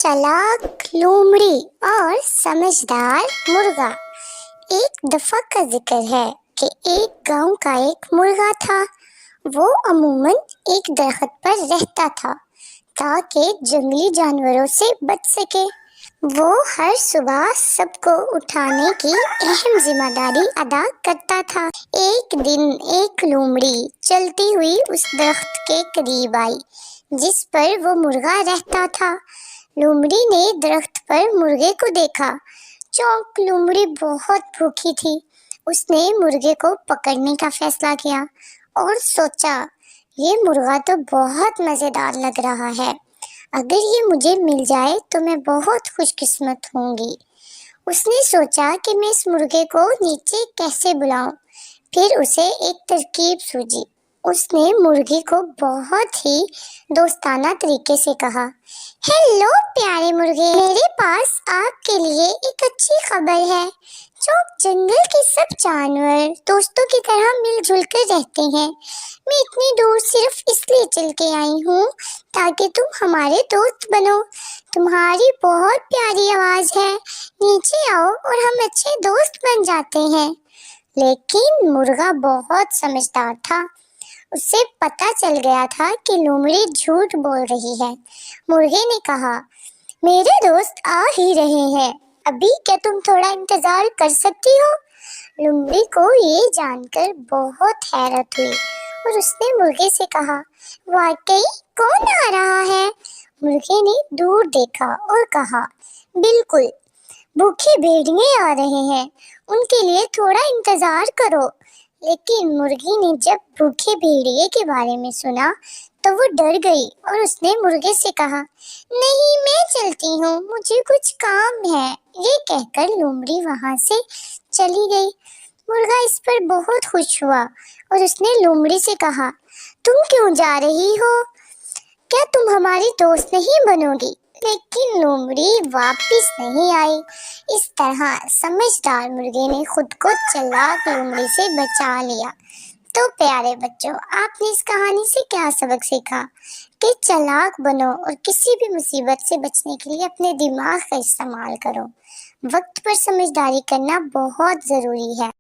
चालाक लोमड़ी और समझदार मुर्गा। एक दफा का जिक्र है कि एक गांव का एक मुर्गा था। वो अमूमन एक दरख्त पर रहता था ताकि जंगली जानवरों से बच सके। वो हर सुबह सबको उठाने की अहम जिम्मेदारी अदा करता था। एक दिन एक लोमड़ी चलती हुई उस दरख्त के करीब आई जिस पर वो मुर्गा रहता था। लोमड़ी ने दरख्त पर मुर्गे को देखा। चौंक लोमड़ी बहुत भूखी थी। उसने मुर्गे को पकड़ने का फैसला किया और सोचा, ये मुर्गा तो बहुत मजेदार लग रहा है। अगर ये मुझे मिल जाए तो मैं बहुत खुशकिस्मत होंगी। उसने सोचा कि मैं इस मुर्गे को नीचे कैसे बुलाऊं। फिर उसे एक तरकीब सूझी। उसने मुर्गे को बहुत ही दोस्ताना तरीके से कहा, हेलो प्यारे मुर्गे, मेरे पास आपके लिए एक अच्छी खबर है। जो जंगल के सब जानवर दोस्तों की तरह मिलजुल कर रहते हैं। मैं इतनी दूर सिर्फ इसलिए चल के आई हूँ ताकि तुम हमारे दोस्त बनो। तुम्हारी बहुत प्यारी आवाज है, नीचे आओ और हम अच्छे दोस्त बन जाते हैं। लेकिन मुर्गा बहुत समझदार था। उसे पता चल गया था कि लोमड़ी झूठ बोल रही है। मुर्गे ने कहा, मेरे दोस्त आ ही रहे हैं, अभी क्या तुम थोड़ा इंतजार कर सकती हो? लोमड़ी को ये जानकर बहुत हैरत हुई और उसने मुर्गे से कहा, वाकई कौन आ रहा है? मुर्गे ने दूर देखा और कहा, बिल्कुल, भूखे भेड़िए आ रहे हैं, उनके लिए थोड़ा इंतजार करो। लेकिन मुर्गी ने जब भूखे भेड़िए के बारे में सुना तो वो डर गई और उसने मुर्गे से कहा, नहीं, मैं चलती हूँ, मुझे कुछ काम है। ये कहकर लोमड़ी वहां से चली गई। मुर्गा इस पर बहुत खुश हुआ और उसने लोमड़ी से कहा, तुम क्यों जा रही हो? क्या तुम हमारी दोस्त नहीं बनोगी? लेकिन लोमड़ी वापस नहीं आई। इस तरह समझदार मुर्गे ने खुद को चालाक लोमड़ी से बचा लिया। तो प्यारे बच्चों, आपने इस कहानी से क्या सबक सीखा? कि चालाक बनो और किसी भी मुसीबत से बचने के लिए अपने दिमाग का इस्तेमाल करो। वक्त पर समझदारी करना बहुत जरूरी है।